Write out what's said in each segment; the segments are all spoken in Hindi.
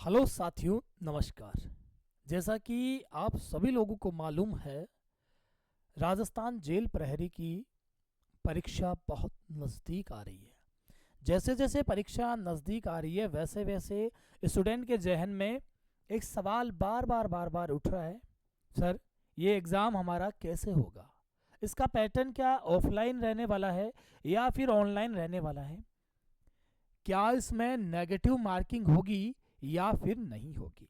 हेलो साथियों, नमस्कार। जैसा कि आप सभी लोगों को मालूम है, राजस्थान जेल प्रहरी की परीक्षा बहुत नज़दीक आ रही है। जैसे जैसे परीक्षा नज़दीक आ रही है, वैसे वैसे स्टूडेंट के जहन में एक सवाल बार बार उठ रहा है। सर, ये एग्ज़ाम हमारा कैसे होगा? इसका पैटर्न क्या ऑफलाइन रहने वाला है या फिर ऑनलाइन रहने वाला है? क्या इसमें नेगेटिव मार्किंग होगी या फिर नहीं होगी?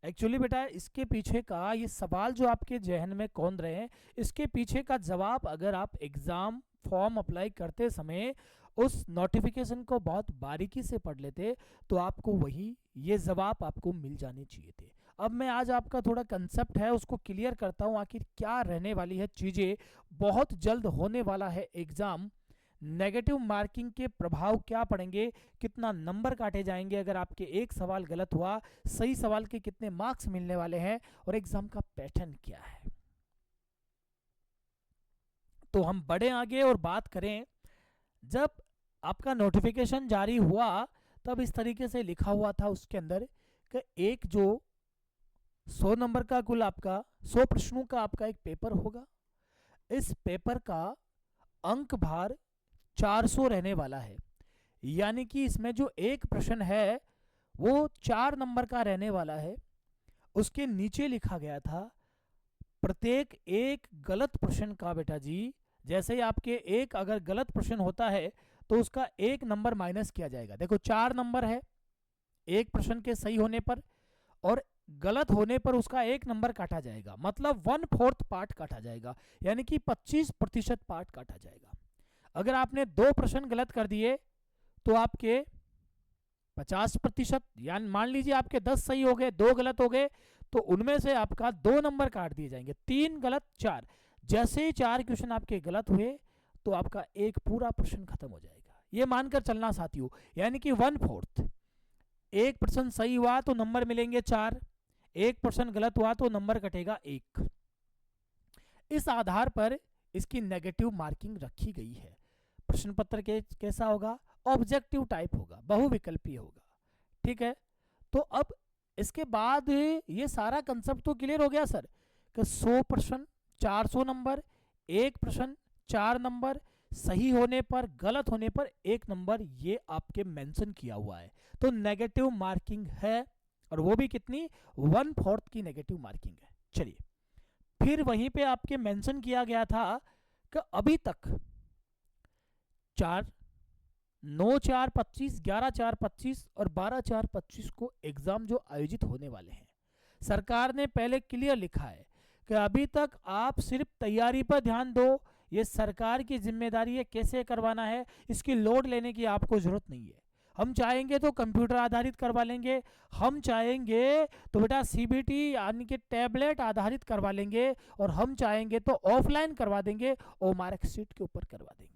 एक्चुअली बेटा, इसके पीछे का ये सवाल जो आपके जहन में कौन रहे हैं, इसके पीछे का जवाब अगर आप एग्ज़ाम फॉर्म अप्लाई करते समय उस नोटिफिकेशन को बहुत बारीकी से पढ़ लेते तो आपको वही ये जवाब आपको मिल जाने चाहिए थे। अब मैं आज आपका थोड़ा कंसेप्ट है उसको क्लियर करता हूँ, आखिर क्या रहने वाली है चीज़ें। बहुत जल्द होने वाला है एग्ज़ाम। नेगेटिव मार्किंग के प्रभाव क्या पड़ेंगे, कितना नंबर काटे जाएंगे अगर आपके एक सवाल गलत हुआ, सही सवाल के कितने मार्क्स मिलने वाले हैं, और एग्जाम का पैटर्न क्या है। तो हम बढ़े आगे और बात करें। जब आपका नोटिफिकेशन जारी हुआ तब इस तरीके से लिखा हुआ था उसके अंदर कि एक जो 100 नंबर का कुल आपका 100 प्रश्नों का आपका एक पेपर होगा। इस पेपर का अंक भार 400 रहने वाला है। यानी कि इसमें जो एक प्रश्न है वो 4 नंबर का रहने वाला है। उसके नीचे लिखा गया था प्रत्येक एक गलत प्रश्न का, बेटा जी, जैसे ही आपके एक अगर गलत प्रश्न होता है तो उसका 1 नंबर माइनस किया जाएगा। देखो 4 नंबर है एक प्रश्न के सही होने पर, और गलत होने पर उसका 1 नंबर काटा जाएगा, मतलब 1/4 पार्ट काटा जाएगा, यानी कि 25% पार्ट काटा जाएगा। अगर आपने 2 प्रश्न गलत कर दिए तो आपके 50%, यानी मान लीजिए आपके 10 सही हो गए, 2 गलत हो गए, तो उनमें से आपका 2 नंबर काट दिए जाएंगे। 3 गलत 4, जैसे ही 4 क्वेश्चन आपके गलत हुए तो आपका एक पूरा प्रश्न खत्म हो जाएगा। ये मानकर चलना साथियों, यानी कि 1/4। एक प्रश्न सही हुआ तो नंबर मिलेंगे 4, एक प्रश्न गलत हुआ तो नंबर कटेगा 1। इस आधार पर इसकी नेगेटिव मार्किंग रखी गई है। प्रश्न पत्र के कैसा होगा? ऑब्जेक्टिव टाइप होगा, बहुविकल्पीय होगा। ठीक है, तो अब इसके बाद ये सारा कंसेप्ट तो क्लियर हो गया सर कि 100 प्रश्न 400 नंबर, एक प्रश्न 4 नंबर, सही होने पर गलत होने पर 1 नंबर, ये आपके मेंशन किया हुआ है। तो नेगेटिव मार्किंग है, और वो भी कितनी? 1/4 की नेगेटिव मार्किंग है। चलिए, फिर वहीं पे आपके मेंशन किया गया था कि अभी तक 4 9/4/25, 11/4/25 और 12/4/25 को एग्जाम जो आयोजित होने वाले हैं, सरकार ने पहले क्लियर लिखा है कि अभी तक आप सिर्फ तैयारी पर ध्यान दो, ये सरकार की जिम्मेदारी है कैसे करवाना है, इसकी लोड लेने की आपको जरूरत नहीं है। हम चाहेंगे तो कंप्यूटर आधारित करवा लेंगे, हम चाहेंगे तो बेटा सीबीटी यानी कि टैबलेट आधारित करवा लेंगे, और हम चाहेंगे तो ऑफलाइन करवा देंगे और मार्कशीट के ऊपर करवा देंगे।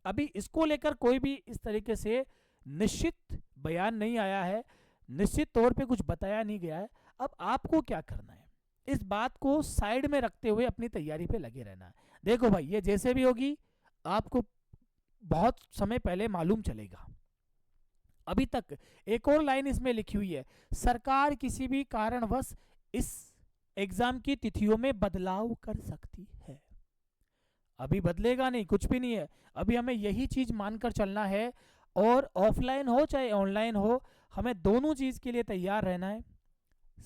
अभी इसको लेकर कोई भी इस तरीके से निश्चित बयान नहीं आया है, निश्चित तौर पे कुछ बताया नहीं गया है। अब आपको क्या करना है, इस बात को साइड में रखते हुए अपनी तैयारी पे लगे रहना है। देखो भाई, ये जैसे भी होगी आपको बहुत समय पहले मालूम चलेगा। अभी तक एक और लाइन इसमें लिखी हुई है, सरकार किसी भी कारणवश इस एग्जाम की तिथियों में बदलाव कर सकती है। अभी बदलेगा नहीं, कुछ भी नहीं है। अभी हमें यही चीज मानकर चलना है, और ऑफलाइन हो चाहे ऑनलाइन हो, हमें दोनों चीज के लिए तैयार रहना है।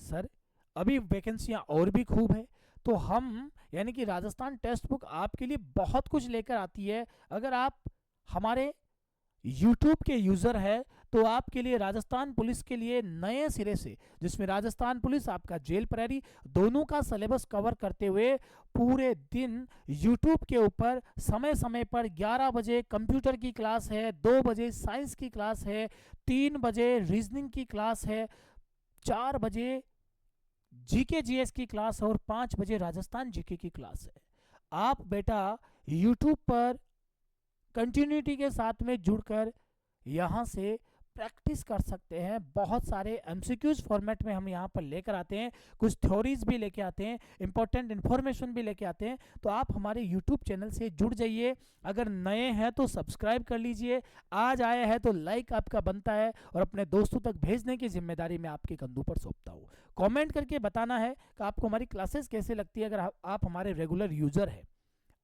सर, अभी वैकेंसियां और भी खूब है, तो हम यानी कि राजस्थान टेक्स्ट बुक आपके लिए बहुत कुछ लेकर आती है। अगर आप हमारे यूट्यूब के यूज़र है तो आपके लिए राजस्थान पुलिस के लिए नए सिरे से, जिसमें राजस्थान पुलिस आपका जेल प्रहरी दोनों का सिलेबस कवर करते हुए पूरे दिन यूट्यूब के ऊपर समय समय पर 11 बजे कंप्यूटर की क्लास है, 2 बजे साइंस की क्लास है, 3 बजे रीजनिंग की क्लास है, 4 बजे जीके जीएस की क्लास है, और 5 बजे राजस्थान जीके की क्लास है। आप बेटा यूट्यूब पर कंटिन्यूटी के साथ में जुड़कर यहाँ से प्रैक्टिस कर सकते हैं। बहुत सारे एमसीक्यूज फॉर्मेट में हम यहाँ पर लेकर आते हैं, कुछ थ्योरीज भी लेके आते हैं, इंपॉर्टेंट इन्फॉर्मेशन भी लेके आते हैं। तो आप हमारे यूट्यूब चैनल से जुड़ जाइए। अगर नए हैं तो सब्सक्राइब कर लीजिए, आज आए हैं तो लाइक आपका बनता है, और अपने दोस्तों तक भेजने की जिम्मेदारी मैं आपके कंधों पर सौंपता हूँ। कमेंट करके बताना है कि आपको हमारी क्लासेस कैसे लगती है, अगर आप हमारे रेगुलर यूजर हैं।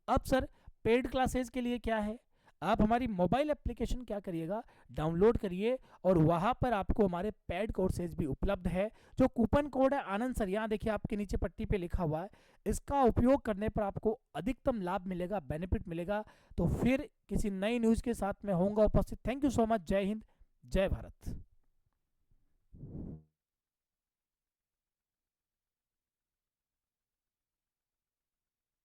अब सर, पेड क्लासेस के लिए क्या है, आप हमारी मोबाइल एप्लीकेशन क्या करिएगा, डाउनलोड करिए, और वहाँ पर आपको हमारे पेड कोर्सेज भी उपलब्ध है। जो कूपन कोड है आनंद सर, यहाँ देखिए आपके नीचे पट्टी पे लिखा हुआ है, इसका उपयोग करने पर आपको अधिकतम लाभ मिलेगा, बेनिफिट मिलेगा। तो फिर किसी नई न्यूज़ के साथ मैं होऊंगा उपस्थित। Thank you so much. जय हिंद, जय भारत।